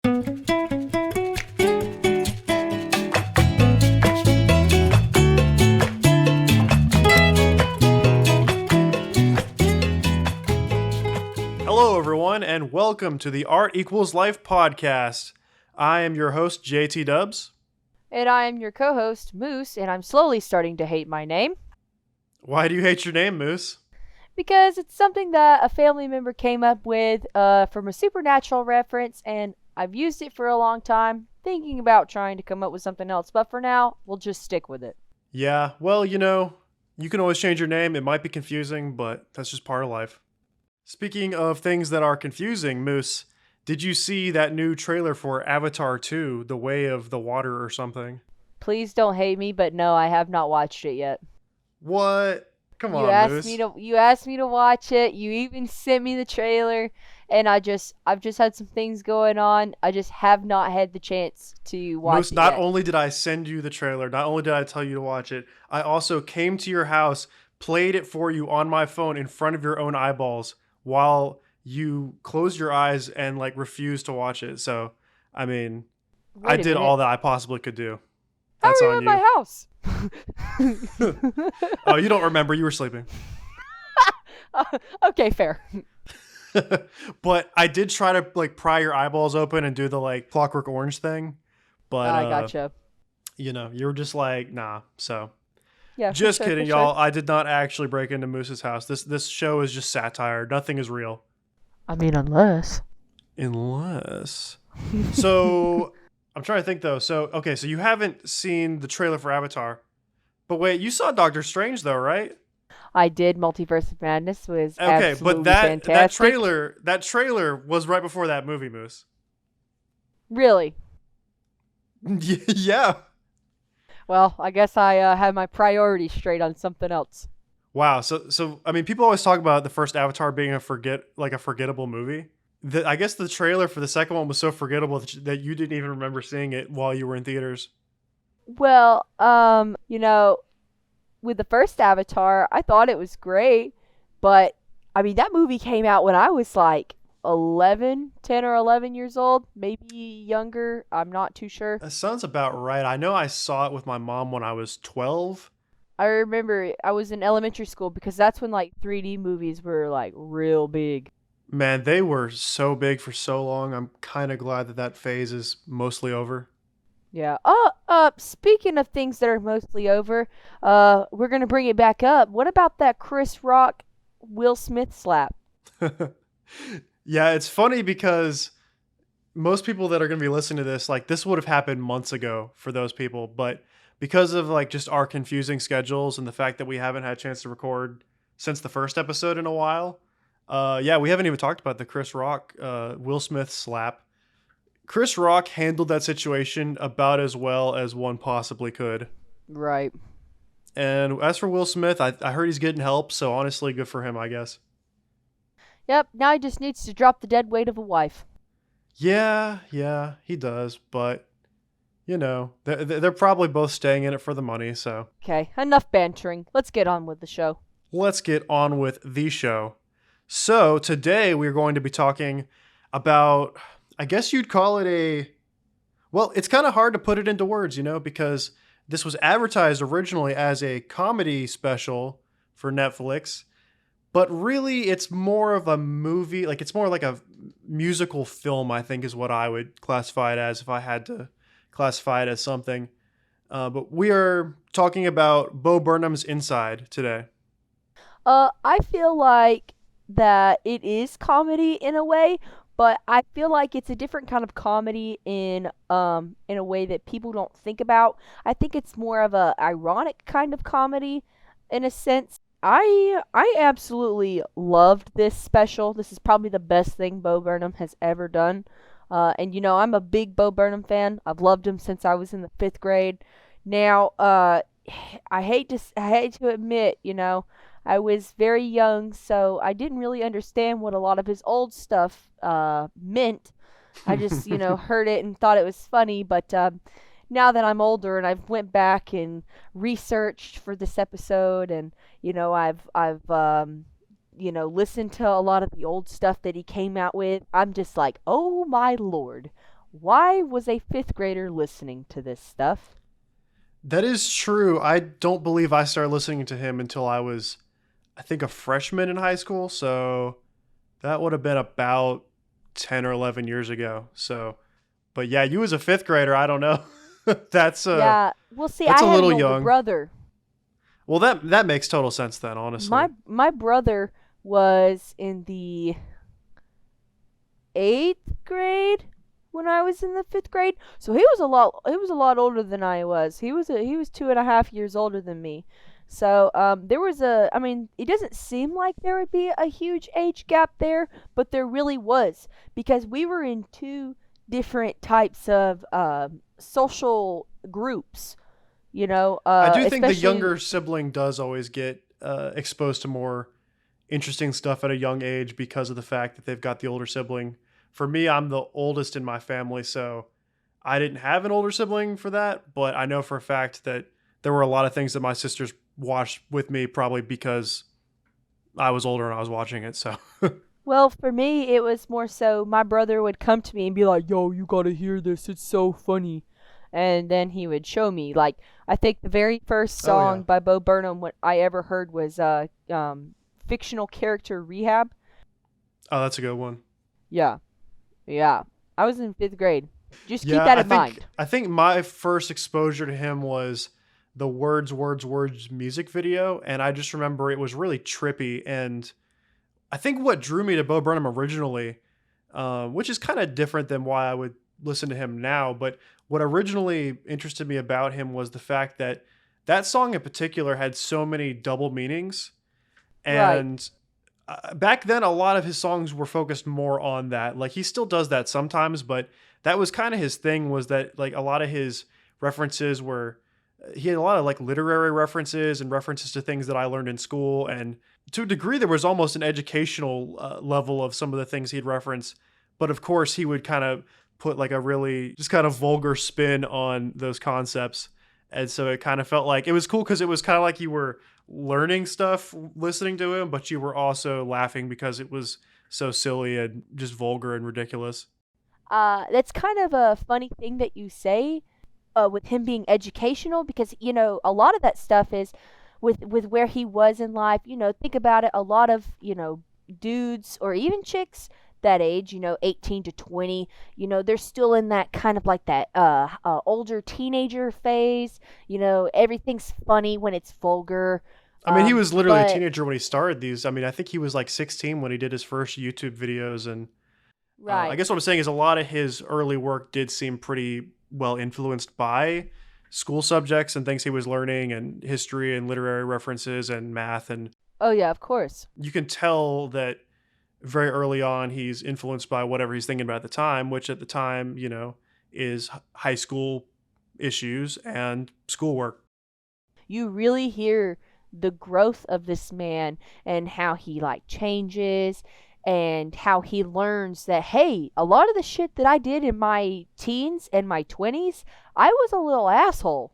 Hello, everyone, and welcome to the Art Equals Life podcast. I am your host, JT Dubs. And I am your co-host, Moose, and I'm slowly starting to hate my name. Why do you hate your name, Moose? Because it's something that a family member came up with from a supernatural reference, and I've used it for a long time, thinking about trying to come up with something else. But for now, we'll just stick with it. Yeah, well, you can always change your name. It might be confusing, but that's just part of life. Speaking of things that are confusing, Moose, did you see that new trailer for Avatar 2, The Way of the Water or something? Please don't hate me, but no, I have not watched it yet. What? Come on, Moose. You asked me to watch it. You even sent me the trailer, and I've just had some things going on. I just have not had the chance to watch Moose, it not yet. only did I send you the trailer, not only did I tell you to watch it, I also came to your house, played it for you on my phone in front of your own eyeballs while you closed your eyes and refused to watch it. So, I mean, I did all that I possibly could do. That's How are you on at my house? Oh, you don't remember. You were sleeping. Okay, fair. But I did try to pry your eyeballs open and do the Clockwork Orange thing. But I gotcha. You were just nah. So Yeah, just sure, kidding, sure. y'all. I did not actually break into Moose's house. This show is just satire. Nothing is real. I mean, unless. So I'm trying to think though. So okay, so you haven't seen the trailer for Avatar, but wait, you saw Doctor Strange though, right? I did. Multiverse of Madness was okay, absolutely but that fantastic. that trailer was right before that movie, Moose. Really? Yeah. Well, I guess I have my priorities straight on something else. Wow. So I mean, people always talk about the first Avatar being a forgettable movie. I guess the trailer for the second one was so forgettable that you didn't even remember seeing it while you were in theaters. Well, with the first Avatar, I thought it was great, but I mean, that movie came out when I was 10 or 11 years old, maybe younger. I'm not too sure. That sounds about right. I know I saw it with my mom when I was 12. I remember I was in elementary school because that's when 3D movies were real big. Man, they were so big for so long. I'm kind of glad that phase is mostly over. Yeah. Speaking of things that are mostly over, we're gonna bring it back up. What about that Chris Rock, Will Smith slap? Yeah, it's funny because most people that are going to be listening to this, this would have happened months ago for those people, but because of just our confusing schedules and the fact that we haven't had a chance to record since the first episode in a while, we haven't even talked about the Chris Rock, Will Smith slap. Chris Rock handled that situation about as well as one possibly could. Right. And as for Will Smith, I heard he's getting help, so honestly, good for him, I guess. Yep, now he just needs to drop the dead weight of a wife. Yeah, he does, but, they're probably both staying in it for the money, so. Okay, enough bantering. Let's get on with the show. Let's get on with the show. So, today we're going to be talking about, I guess you'd call it well, it's kind of hard to put it into words, because this was advertised originally as a comedy special for Netflix, but really it's more of a movie, it's more like a musical film, I think is what I would classify it as if I had to classify it as something. But we are talking about Bo Burnham's Inside today. I feel like that it is comedy in a way, but I feel like it's a different kind of comedy in a way that people don't think about. I think it's more of a ironic kind of comedy in a sense. I absolutely loved this special. This is probably the best thing Bo Burnham has ever done. And I'm a big Bo Burnham fan. I've loved him since I was in the 5th grade. Now, I hate to admit, I was very young, so I didn't really understand what a lot of his old stuff meant. I just, heard it and thought it was funny, but now that I'm older and I've went back and researched for this episode, and I've listened to a lot of the old stuff that he came out with, I'm just like, oh my lord, why was a fifth grader listening to this stuff? That is true. I don't believe I started listening to him until I was, I think, a freshman in high school. So that would have been about 10 or 11 years ago. So, but yeah, you as a fifth grader, I don't know. that's Yeah, well, see, that's I a had an little older young. brother. Well, that makes total sense then, honestly. My brother was in the eighth grade when I was in the fifth grade. So he was a lot older than I was. He was 2.5 years older than me. So there was I mean, it doesn't seem like there would be a huge age gap there, but there really was because we were in two different types of social groups. I do think the Especially younger sibling does always get exposed to more interesting stuff at a young age because of the fact that they've got the older sibling. For me, I'm the oldest in my family, so I didn't have an older sibling for that, but I know for a fact that there were a lot of things that my sisters watched with me probably because I was older and I was watching it. So, Well, for me, it was more so my brother would come to me and be like, "Yo, you gotta hear this. It's so funny." And then he would show me. Like, I think the very first oh yeah. song by Bo Burnham what I ever heard was fictional character Rehab. Oh, that's a good one. Yeah, yeah. I was in fifth grade. Just keep Yeah, that I in think mind. I think my first exposure to him was the Words Words Words music video, and I just remember it was really trippy. And I think what drew me to Bo Burnham originally, which is kind of different than why I would listen to him now, but what originally interested me about him was the fact that that song in particular had so many double meanings. Right. And back then, a lot of his songs were focused more on that. Like he still does that sometimes, but that was kind of his thing. Was that like a lot of his references were he had a lot of like literary references and references to things that I learned in school, and to a degree, there was almost an educational level of some of the things he'd reference. But of course, he would kind of put like a really just kind of vulgar spin on those concepts. And so it kind of felt like it was cool because it was kind of like you were learning stuff listening to him, but you were also laughing because it was so silly and just vulgar and ridiculous. That's kind of a funny thing that you say with him being educational because a lot of that stuff is with where he was in life. Think about it. A lot of dudes or even chicks that age, 18 to 20, they're still in that kind of like that older teenager phase. Everything's funny when it's vulgar. I mean, he was literally a But teenager when he started these. I mean, I think he was like 16 when he did his first YouTube videos. And I right. guess what I'm saying is a lot of his early work did seem pretty well influenced by school subjects and things he was learning and history and literary references and math. And Oh yeah, of course. you can tell that very early on he's influenced by whatever he's thinking about at the time, which at the time, is high school issues and schoolwork. You really hear the growth of this man and how he like changes and how he learns that hey, a lot of the shit that I did in my teens and my 20s, I was a little asshole.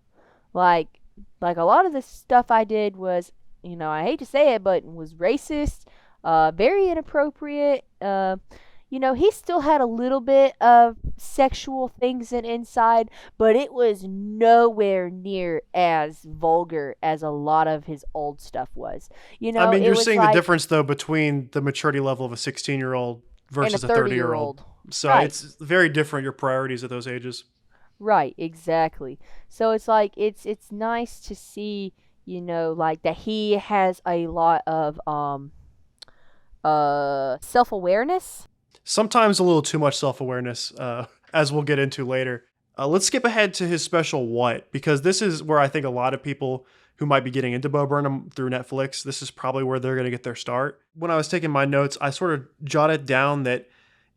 Like like a lot of the stuff I did was, I hate to say it, but was racist, very inappropriate. He still had a little bit of sexual things inside, but it was nowhere near as vulgar as a lot of his old stuff was. I mean, It you're was seeing the like difference though between the maturity level of a 16-year-old in a versus a 30 30-year year old. old. So Right. it's very different your priorities at those ages. Right, exactly. So it's like it's nice to see, like that he has a lot of self-awareness. Sometimes a little too much self-awareness, as we'll get into later. Let's skip ahead to his special What, because this is where I think a lot of people who might be getting into Bo Burnham through Netflix, this is probably where they're going to get their start. When I was taking my notes, I sort of jotted down that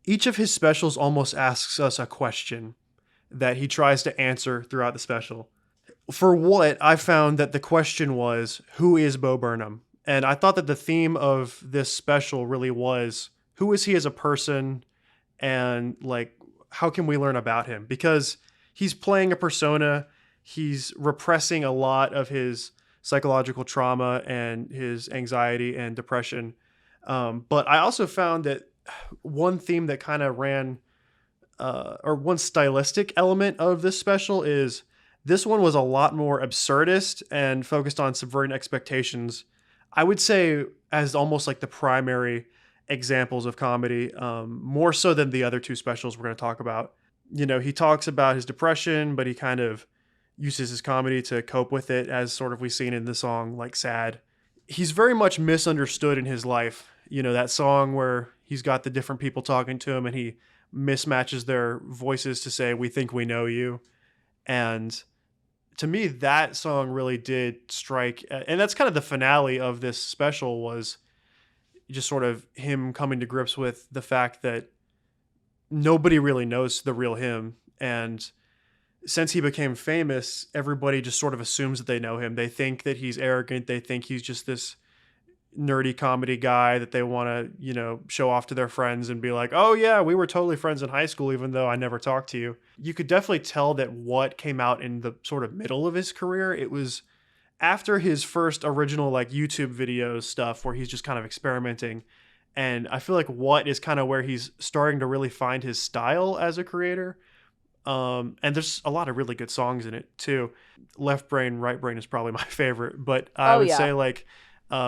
each of his specials almost asks us a question that he tries to answer throughout the special. For What, I found that the question was, who is Bo Burnham? And I thought that the theme of this special really was, who is he as a person, and like how can we learn about him? Because he's playing a persona, he's repressing a lot of his psychological trauma and his anxiety and depression. But I also found that one theme that kind of ran or one stylistic element of this special is this one was a lot more absurdist and focused on subverting expectations. I would say as almost like the primary examples of comedy, more so than the other two specials we're going to talk about. He talks about his depression, but he kind of uses his comedy to cope with it, as sort of we've seen in the song like Sad. He's very much misunderstood in his life. That song where he's got the different people talking to him and he mismatches their voices to say, "We think we know you." And to me, that song really did strike. And that's kind of the finale of this special, was just sort of him coming to grips with the fact that nobody really knows the real him. And since he became famous, everybody just sort of assumes that they know him. They think that he's arrogant. They think he's just this nerdy comedy guy that they want to, show off to their friends and be like, "Oh yeah, we were totally friends in high school, even though I never talked to you." You could definitely tell that what came out in the sort of middle of his career, it was after his first original like YouTube videos stuff where he's just kind of experimenting. And I feel like what is kind of where he's starting to really find his style as a creator. And there's a lot of really good songs in it too. Left Brain, Right Brain is probably my favorite, but I Oh would yeah. say like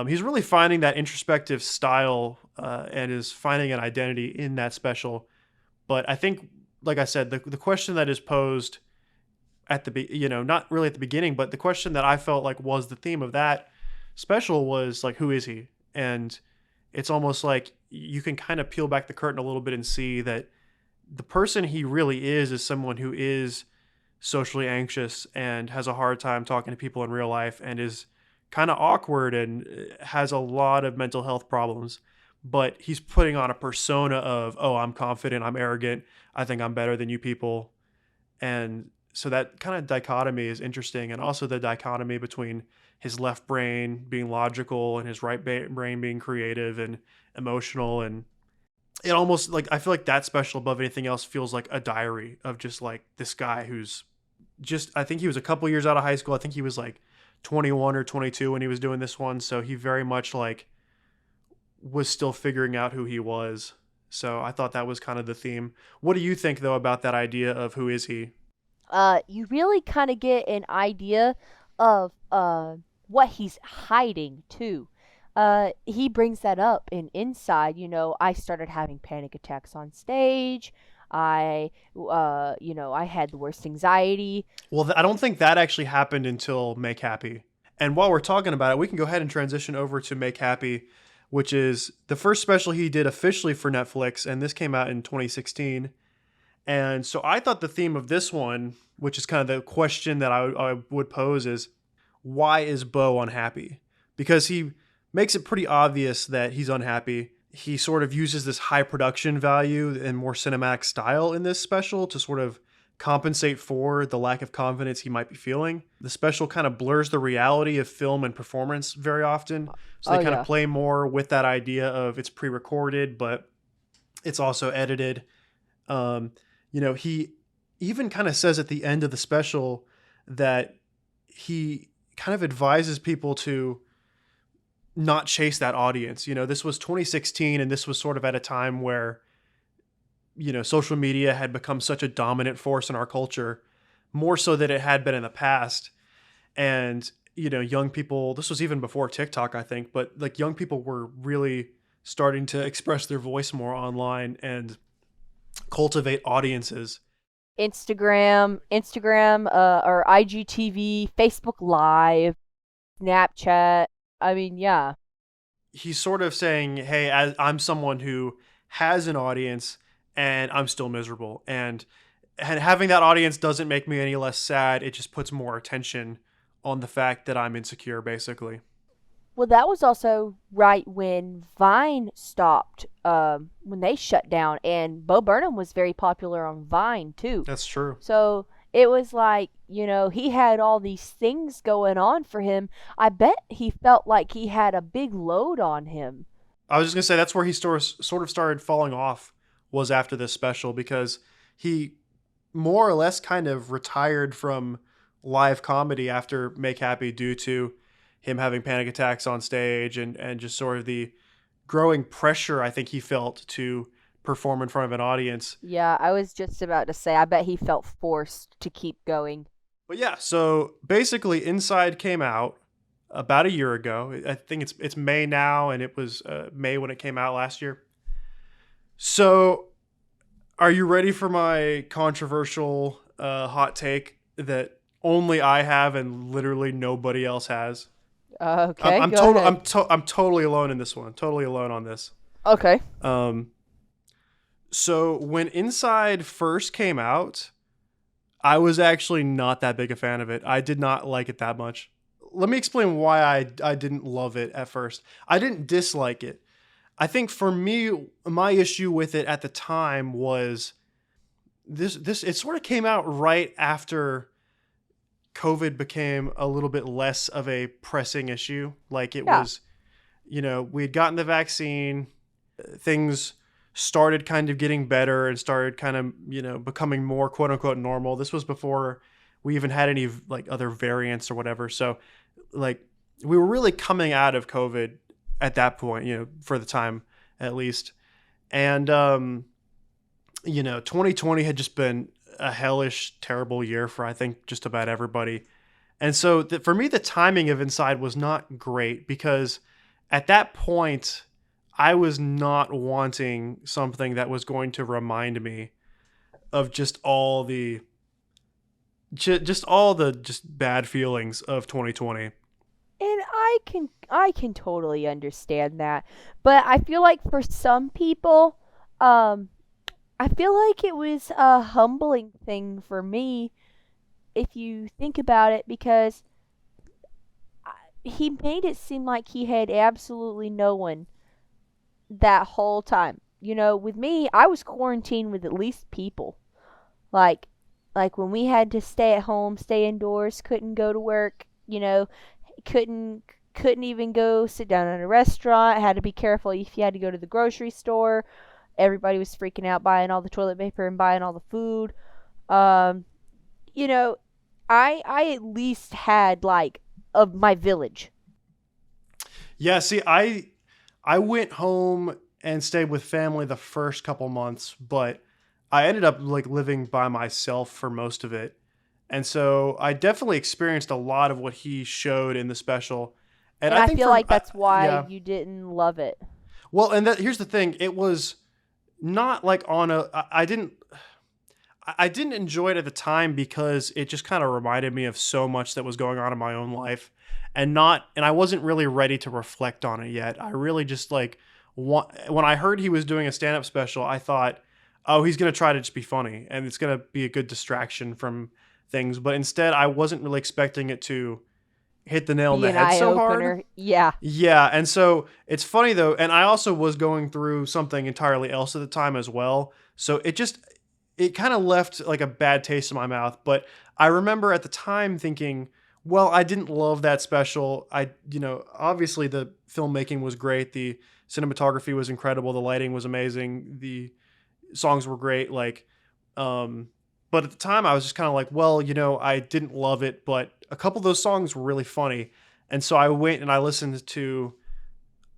he's really finding that introspective style and is finding an identity in that special. But I think, like I said, the question that is posed at not really at the beginning, but the question that I felt like was the theme of that special was like, who is he? And it's almost like you can kind of peel back the curtain a little bit and see that the person he really is someone who is socially anxious and has a hard time talking to people in real life and is kind of awkward and has a lot of mental health problems. But he's putting on a persona of, "Oh, I'm confident, I'm arrogant, I think I'm better than you people." And so that kind of dichotomy is interesting. And also the dichotomy between his left brain being logical and his brain being creative and emotional. And it almost like, I feel like that special above anything else feels like a diary of just like this guy who's just, I think he was a couple years out of high school. I think he was like 21 or 22 when he was doing this one. So he very much like was still figuring out who he was. So I thought that was kind of the theme. What do you think though about that idea of who is he? You really kind of get an idea of what he's hiding too. He brings that up in Inside. I started having panic attacks on stage. I had the worst anxiety. Well, I don't think that actually happened until Make Happy. And while we're talking about it, we can go ahead and transition over to Make Happy, which is the first special he did officially for Netflix. And this came out in 2016. And so I thought the theme of this one, which is kind of the question that I would pose, is why is Bo unhappy? Because he makes it pretty obvious that he's unhappy. He sort of uses this high production value and more cinematic style in this special to sort of compensate for the lack of confidence he might be feeling. The special kind of blurs the reality of film and performance very often. So Oh they kind of yeah. play more with that idea of it's pre-recorded, but it's also edited. Um, he even kind of says at the end of the special that he kind of advises people to not chase that audience. This was 2016 and this was sort of at a time where, social media had become such a dominant force in our culture, more so than it had been in the past. And, young people, this was even before TikTok, I think, but like young people were really starting to express their voice more online and cultivate audiences. Instagram, or IGTV, Facebook Live, Snapchat. I mean, yeah. He's sort of saying, "Hey, I'm someone who has an audience and I'm still miserable. And having that audience doesn't make me any less sad. It just puts more attention on the fact that I'm insecure, basically." Well, that was also right when Vine stopped, when they shut down, and Bo Burnham was very popular on Vine too. That's true. So it was like, he had all these things going on for him. I bet he felt like he had a big load on him. I was just going to say that's where he sort of started falling off, was after this special, because he more or less kind of retired from live comedy after Make Happy due to him having panic attacks on stage and just sort of the growing pressure I think he felt to perform in front of an audience. Yeah, I was just about to say, I bet he felt forced to keep going. But yeah, so basically, Inside came out about a year ago. I think it's May now, and it was May when it came out last year. So, are you ready for my controversial hot take that only I have and literally nobody else has? Okay, go ahead. I'm totally alone in this one. Totally alone on this. Okay. Um, so when Inside first came out, I was actually not that big a fan of it. I did not like it that much. Let me explain why I didn't love it at first. I didn't dislike it. I think for me, my issue with it at the time was this it sort of came out right after COVID became a little bit less of a pressing issue. Like it Yeah. was, we had gotten the vaccine, things started kind of getting better and started kind of, becoming more quote unquote normal. This was before we even had any like other variants or whatever. So like we were really coming out of COVID at that point, for the time at least. And 2020 had just been a hellish, terrible year for I think just about everybody. And so for me, the timing of Inside was not great because at that point, I was not wanting something that was going to remind me of just all the just bad feelings of 2020. And I can totally understand that. But I feel like for some people, um I feel like it was a humbling thing for me if you think about it because he made it seem like he had absolutely no one that whole time. You know, with me, I was quarantined with at least people. Like like when we had to stay at home, stay indoors, couldn't go to work, couldn't couldn't even go sit down in a restaurant, had to be careful if you had to go to the grocery store. Everybody was freaking out buying all the toilet paper and buying all the food. Um, you know, I at least had like of my village. Yeah, see, I went home and stayed with family the first couple months, but I ended up like living by myself for most of it. And so I definitely experienced a lot of what he showed in the special. And And I I think feel from like that's why yeah. you didn't love it. Well, and here's the thing, it was not like on a I didn't enjoy it at the time because it just kind of reminded me of so much that was going on in my own life and I wasn't really ready to reflect on it yet. I really just like when I heard he was doing a stand-up special, I thought, "Oh, he's going to try to just be funny and it's going to be a good distraction from things." But instead, I wasn't really expecting it to hit the nail on Be the an head eye so hard. opener. Yeah. Yeah, and so it's funny though, and I also was going through something entirely else at the time as well. So it kind of left like a bad taste in my mouth, but I remember at the time thinking, well, I didn't love that special. Obviously the filmmaking was great, the cinematography was incredible, the lighting was amazing, the songs were great like um but at the time I was just kind of like, well, I didn't love it, but a couple of those songs were really funny. And so I went and I listened to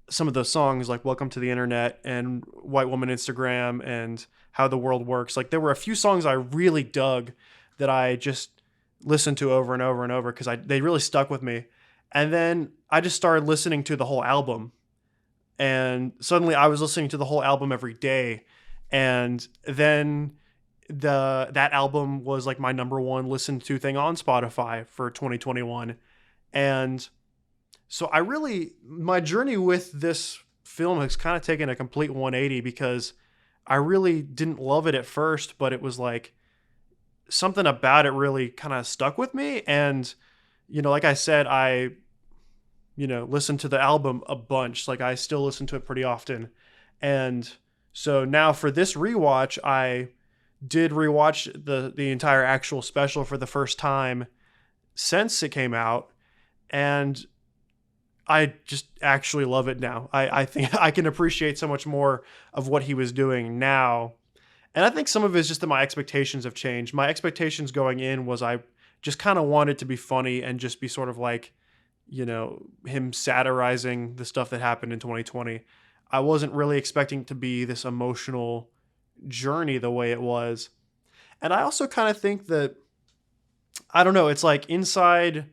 some of those songs like Welcome to the Internet and White Woman Instagram and How the World Works. Like there were a few songs I really dug that I just listened to over and over and over because they really stuck with me. And then I just started listening to the whole album. And suddenly I was listening to the whole album every day. And then that album was like my number one listened to thing on Spotify for 2021. And so my journey with this film has kind of taken a complete 180 because I really didn't love it at first, but it was like something about it really kind of stuck with me. And, like I said, I, listened to the album a bunch. Like I still listen to it pretty often. And so now for this rewatch, I did rewatch the entire actual special for the first time since it came out. And I just actually love it now. I think I can appreciate so much more of what he was doing now. And I think some of it is just that my expectations have changed. My expectations going in was I just kind of wanted to be funny and just be sort of like, him satirizing the stuff that happened in 2020. I wasn't really expecting to be this emotional journey the way it was. And I also kind of think that, I don't know, it's like Inside,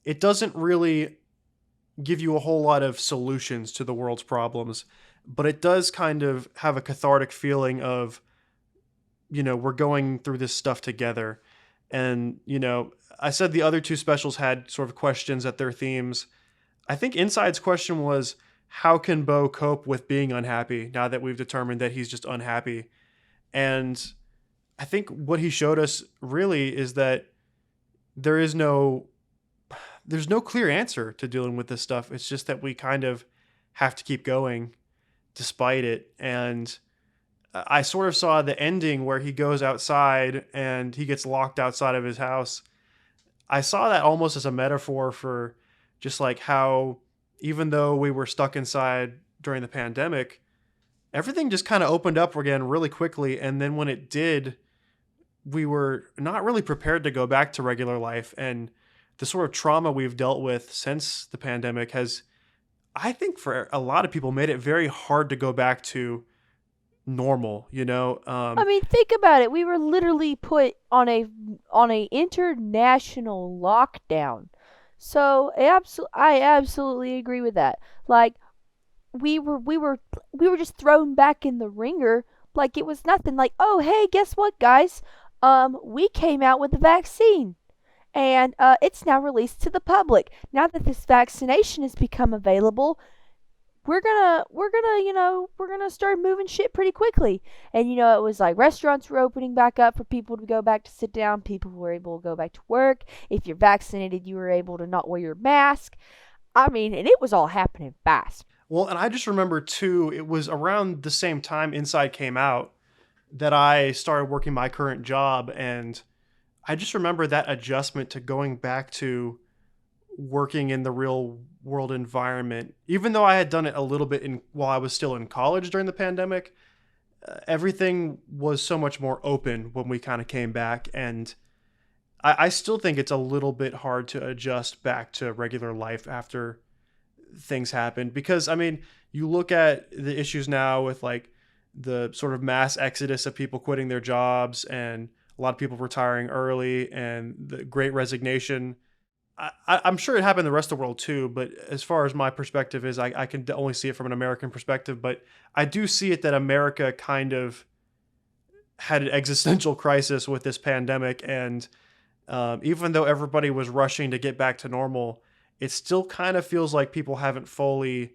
it doesn't really give you a whole lot of solutions to the world's problems, but it does kind of have a cathartic feeling of, we're going through this stuff together. And, I said the other two specials had sort of questions at their themes. I think Inside's question was, how can Bo cope with being unhappy now that we've determined that he's just unhappy? And I think what he showed us really is that there is no there's no clear answer to dealing with this stuff. It's just that we kind of have to keep going despite it. And I sort of saw the ending where he goes outside and he gets locked outside of his house. I saw that almost as a metaphor for just like how, even though we were stuck inside during the pandemic, everything just kind of opened up again really quickly. And then when it did, we were not really prepared to go back to regular life. And the sort of trauma we've dealt with since the pandemic has, I think for a lot of people, made it very hard to go back to normal, I mean, think about it. We were literally put on a international lockdown. So I absolutely agree with that. Like we were just thrown back in the ringer like it was nothing. Like, oh hey, guess what, guys? We came out with the vaccine, and it's now released to the public. Now that this vaccination has become available, we're gonna start moving shit pretty quickly. And it was like restaurants were opening back up for people to go back to sit down. People were able to go back to work. If you're vaccinated, you were able to not wear your mask. I mean, and it was all happening fast. Well, and I just remember too, it was around the same time Inside came out that I started working my current job. And I just remember that adjustment to going back to working in the real world environment. Even though I had done it a little bit while I was still in college during the pandemic, everything was so much more open when we kind of came back. And I still think it's a little bit hard to adjust back to regular life after things happened. Because, I mean, you look at the issues now with like the sort of mass exodus of people quitting their jobs and a lot of people retiring early and the great resignation. I'm sure it happened in the rest of the world too, but as far as my perspective is, I can only see it from an American perspective. But I do see it that America kind of had an existential crisis with this pandemic. And even though everybody was rushing to get back to normal, it still kind of feels like people haven't fully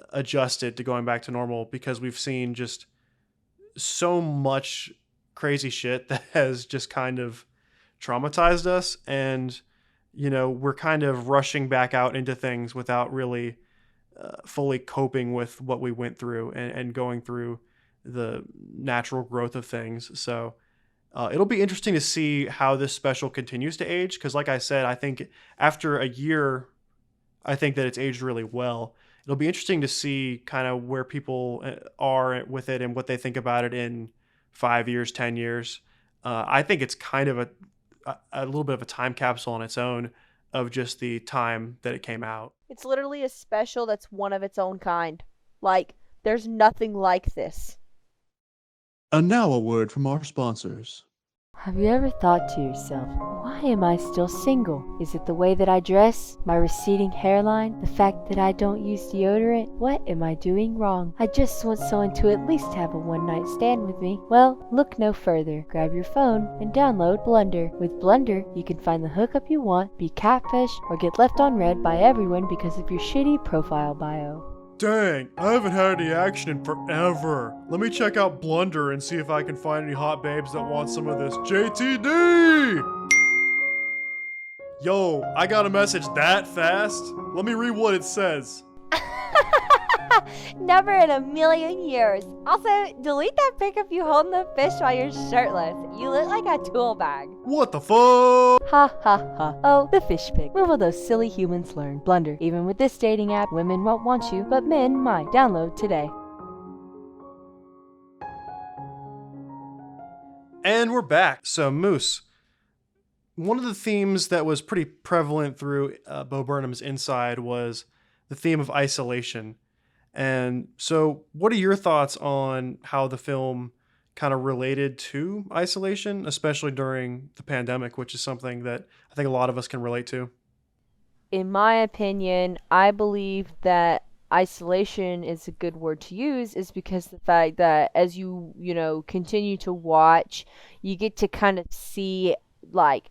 adjusted to going back to normal, because we've seen just so much crazy shit that has just kind of traumatized us. And we're kind of rushing back out into things without really fully coping with what we went through and going through the natural growth of things. So it'll be interesting to see how this special continues to age. Because like I said, I think after a year, I think that it's aged really well. It'll be interesting to see kind of where people are with it and what they think about it in 5 years, 10 years. I think it's kind of a little bit of a time capsule on its own of just the time that it came out. It's literally a special that's one of its own kind. Like, there's nothing like this. And now a word from our sponsors. Have you ever thought to yourself, why am I still single? Is it the way that I dress? My receding hairline? The fact that I don't use deodorant? What am I doing wrong? I just want someone to at least have a one-night stand with me. Well, look no further. Grab your phone and download Blunder. With Blunder, you can find the hookup you want, be catfished, or get left on red by everyone because of your shitty profile bio. Dang, I haven't had any action in forever. Let me check out Blunder and see if I can find any hot babes that want some of this JTD! Yo, I got a message that fast? Let me read what it says. Never in a million years. Also, delete that pic of you holding the fish while you're shirtless. You look like a tool bag. What the fuck? Ha ha ha. Oh, the fish pic. When will those silly humans learn? Blunder. Even with this dating app, women won't want you, but men might. Download today. And we're back. So, Moose, one of the themes that was pretty prevalent through Bo Burnham's Inside was the theme of isolation. And so what are your thoughts on how the film kind of related to isolation, especially during the pandemic, which is something that I think a lot of us can relate to. In my opinion, I believe that isolation is a good word to use is because the fact that as continue to watch, you get to kind of see like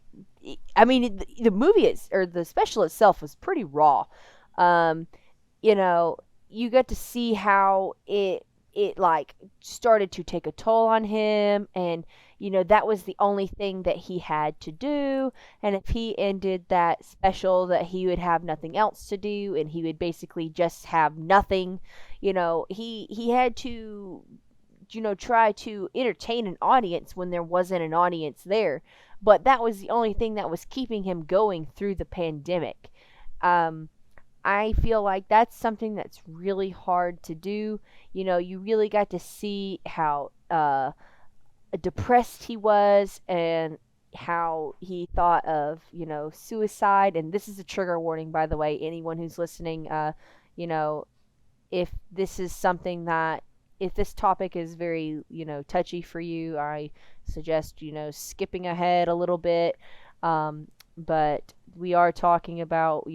I mean the movie is or the special itself was pretty raw. Um you know, you get to see how it like started to take a toll on him, and that was the only thing that he had to do, and if he ended that special that he would have nothing else to do and he would basically just have nothing. He had to try to entertain an audience when there wasn't an audience there, but that was the only thing that was keeping him going through the pandemic. um I feel like that's something that's really hard to do. You really got to see how depressed he was and how he thought of, suicide. And this is a trigger warning, by the way, anyone who's listening. You know, if this is something that, if this topic is very, touchy for you, I suggest, skipping ahead a little bit. But we are talking about,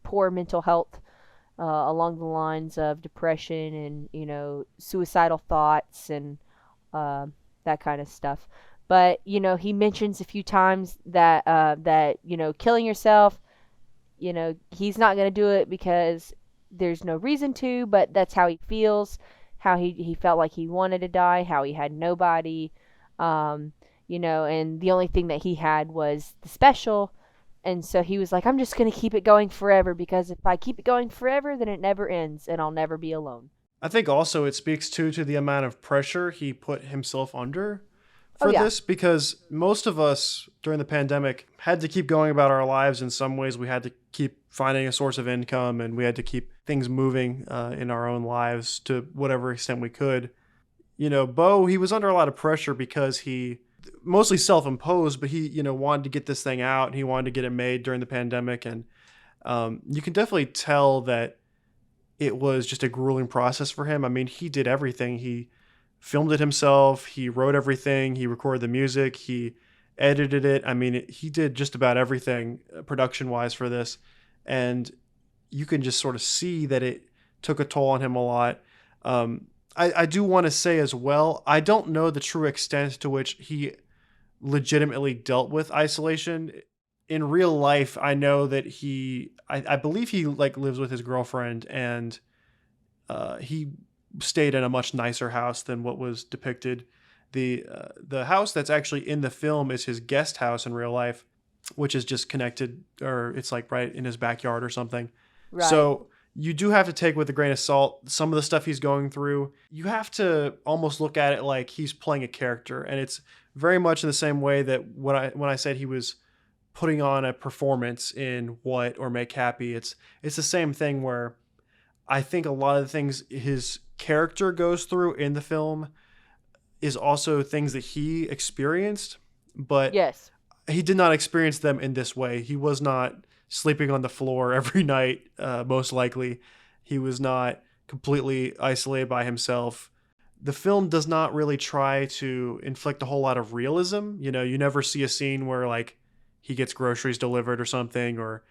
poor mental health along the lines of depression and, suicidal thoughts and uh, that kind of stuff. But, he mentions a few times that killing yourself, he's not going to do it because there's no reason to, but that's how he feels, how he felt like he wanted to die, how he had nobody, um, and the only thing that he had was the special. And so he was like, I'm just going to keep it going forever because if I keep it going forever, then it never ends and I'll never be alone. I think also it speaks to the amount of pressure he put himself under Oh, for yeah. this, because most of us during the pandemic had to keep going about our lives. In some ways, we had to keep finding a source of income, and we had to keep things moving in our own lives to whatever extent we could. Bo, he was under a lot of pressure because he mostly self-imposed, but he, wanted to get this thing out and he wanted to get it made during the pandemic. And you can definitely tell that it was just a grueling process for him. I mean, he did everything. He filmed it himself. He wrote everything. He recorded the music. He edited it. I mean, he did just about everything production wise for this. And you can just sort of see that it took a toll on him a lot. I do want to say as well, I don't know the true extent to which he legitimately dealt with isolation. In real life, I know that I believe he like lives with his girlfriend, and he stayed in a much nicer house than what was depicted. The house that's actually in the film is his guest house in real life, which is just connected, or it's like right in his backyard or something. Right. So you do have to take with a grain of salt some of the stuff he's going through. You have to almost look at it like he's playing a character, and it's very much in the same way that when I said he was putting on a performance in What or Make Happy, it's the same thing where I think a lot of the things his character goes through in the film is also things that he experienced, but Yes. he did not experience them in this way. He was not sleeping on the floor every night, most likely. He was not completely isolated by himself. The film does not really try to inflict a whole lot of realism. You never see a scene where like he gets groceries delivered or something, or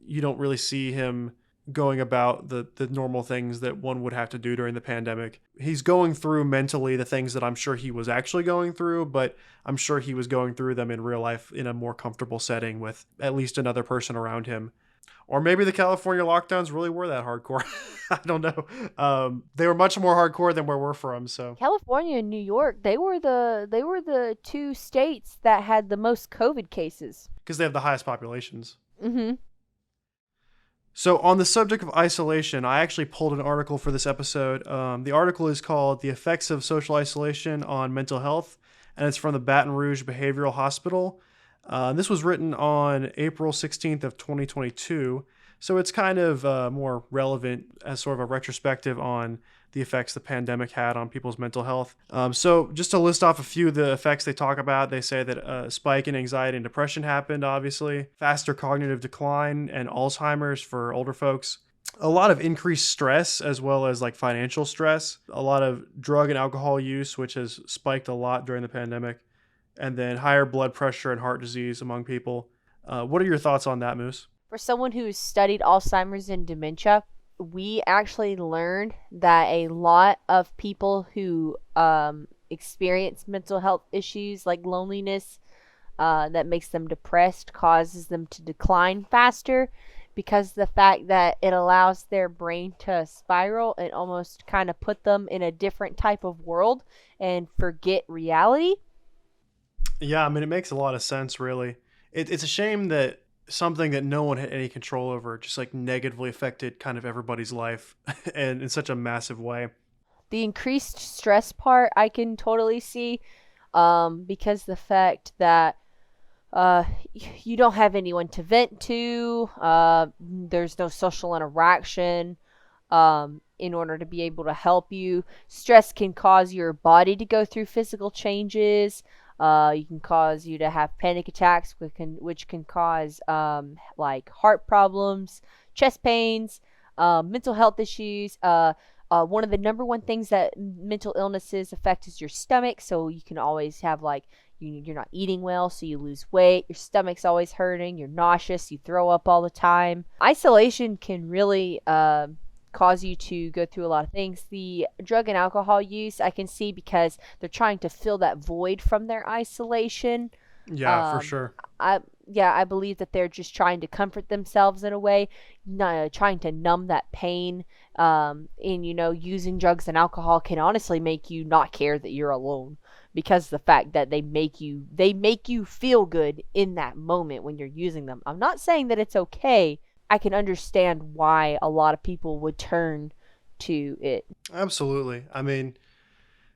you don't really see him going about the normal things that one would have to do during the pandemic. He's going through mentally the things that I'm sure he was actually going through, but I'm sure he was going through them in real life in a more comfortable setting with at least another person around him. Or maybe the California lockdowns really were that hardcore. I don't know. They were much more hardcore than where we're from. So California and New York, they were the two states that had the most COVID cases. because they have the highest populations. Mhm. So on the subject of isolation, I actually pulled an article for this episode. The article is called "The Effects of Social Isolation on Mental Health," and it's from the Baton Rouge Behavioral Hospital. This was written on April 16th of 2022, so it's kind of more relevant as sort of a retrospective on the effects the pandemic had on people's mental health. So just to list off a few of the effects they talk about, they say that a spike in anxiety and depression happened, obviously, faster cognitive decline and Alzheimer's for older folks, a lot of increased stress as well as like financial stress, a lot of drug and alcohol use, which has spiked a lot during the pandemic, and then higher blood pressure and heart disease among people. What are your thoughts on that, Moose? For someone who's studied Alzheimer's and dementia, we actually learned that a lot of people who experience mental health issues like loneliness, that makes them depressed, causes them to decline faster, because the fact that it allows their brain to spiral and almost kind of put them in a different type of world and forget reality. Yeah, I mean, it makes a lot of sense, really. It's a shame that something that no one had any control over just like negatively affected kind of everybody's life and in such a massive way. The increased stress part I can totally see, because the fact that uh, you don't have anyone to vent to, there's no social interaction, in order to be able to help you. Stress can cause your body to go through physical changes. You can cause you to have panic attacks, which can cause like heart problems, chest pains, mental health issues. One of the number one things that mental illnesses affect is your stomach. So you can always have like you're not eating well, so you lose weight. Your stomach's always hurting. You're nauseous. You throw up all the time. Isolation can really cause you to go through a lot of things. The drug and alcohol use I can see because they're trying to fill that void from their isolation. Yeah, for Um, sure. I believe that they're just trying to comfort themselves in a way, trying to numb that pain. And using drugs and alcohol can honestly make you not care that you're alone, because the fact that they make you feel good in that moment when you're using them. I'm not saying that it's okay. I can understand why a lot of people would turn to it. Absolutely. I mean,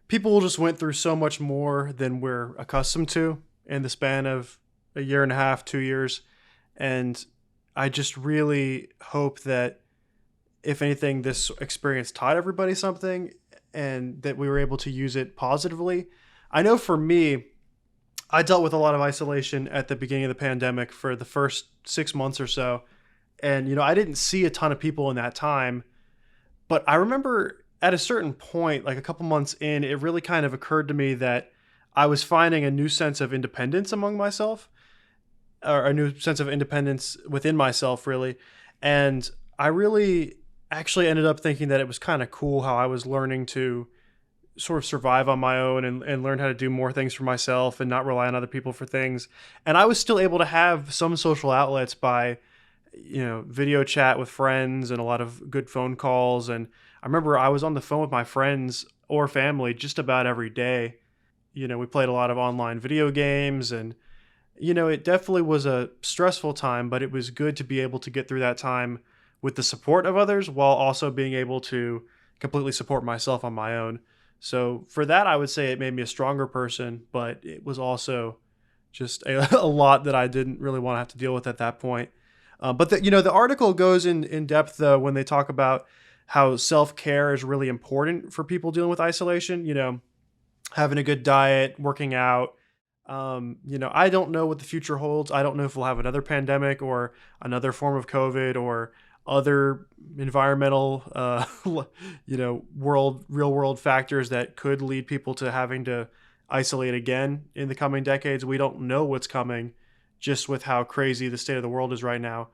people just went through so much more than we're accustomed to in the span of a year and a half, 2 years. And I just really hope that, if anything, this experience taught everybody something and that we were able to use it positively. I know for me, I dealt with a lot of isolation at the beginning of the pandemic for the first 6 months or so. And, I didn't see a ton of people in that time. But I remember at a certain point, like a couple months in, it really kind of occurred to me that I was finding a new sense of independence among myself, or a new sense of independence within myself, really. And I really actually ended up thinking that it was kind of cool how I was learning to sort of survive on my own and learn how to do more things for myself and not rely on other people for things. And I was still able to have some social outlets by, video chat with friends and a lot of good phone calls. And I remember I was on the phone with my friends or family just about every day. We played a lot of online video games, and it definitely was a stressful time, but it was good to be able to get through that time with the support of others while also being able to completely support myself on my own. So for that, I would say it made me a stronger person, but it was also just a lot that I didn't really want to have to deal with at that point. But the article goes in depth though when they talk about how self care is really important for people dealing with isolation. Having a good diet, working out. I don't know what the future holds. I don't know if we'll have another pandemic or another form of COVID or other environmental, real world factors that could lead people to having to isolate again in the coming decades. We don't know what's coming, just with how crazy the state of the world is right now.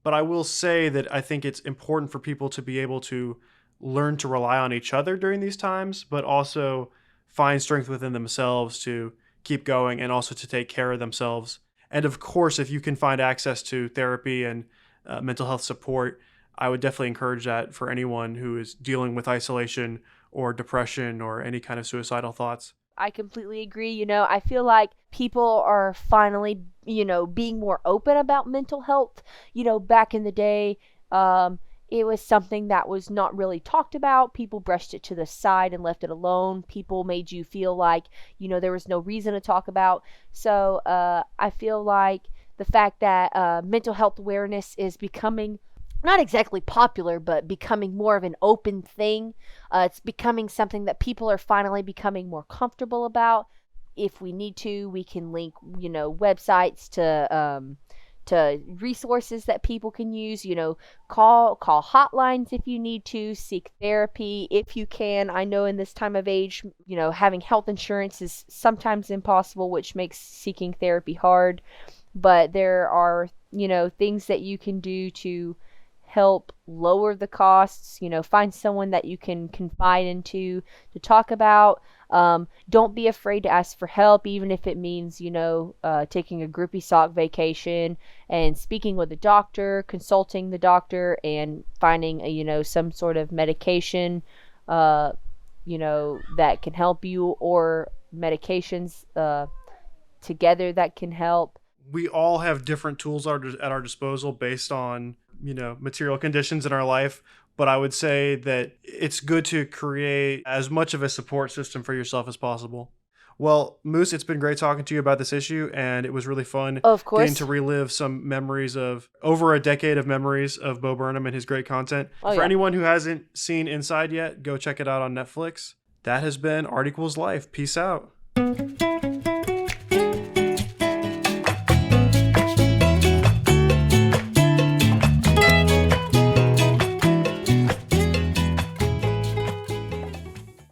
But I will say that I think it's important for people to be able to learn to rely on each other during these times, but also find strength within themselves to keep going and also to take care of themselves. And of course, if you can find access to therapy and mental health support, I would definitely encourage that for anyone who is dealing with isolation or depression or any kind of suicidal thoughts. I completely agree. I feel like people are finally, being more open about mental health. Back in the day, it was something that was not really talked about. People brushed it to the side and left it alone. People made you feel like, there was no reason to talk about. So I feel like the fact that mental health awareness is becoming not exactly popular, but becoming more of an open thing. It's becoming something that people are finally becoming more comfortable about. If we need to, we can link, websites to resources that people can use. Call hotlines if you need to, seek therapy if you can. I know in this time of age, having health insurance is sometimes impossible, which makes seeking therapy hard. But there are, things that you can do to help lower the costs. Find someone that you can confide into to talk about. Don't be afraid to ask for help, even if it means, taking a groupie sock vacation and speaking with a doctor, consulting the doctor, and finding some sort of medication, that can help you, or medications together that can help. We all have different tools at our disposal based on, material conditions in our life. But I would say that it's good to create as much of a support system for yourself as possible. Well, Moose, it's been great talking to you about this issue, and it was really fun Of course. getting to relive some memories of over a decade of memories of Bo Burnham and his great content. Oh, For yeah. anyone who hasn't seen Inside yet, go check it out on Netflix. That has been Art Equals Life. Peace out.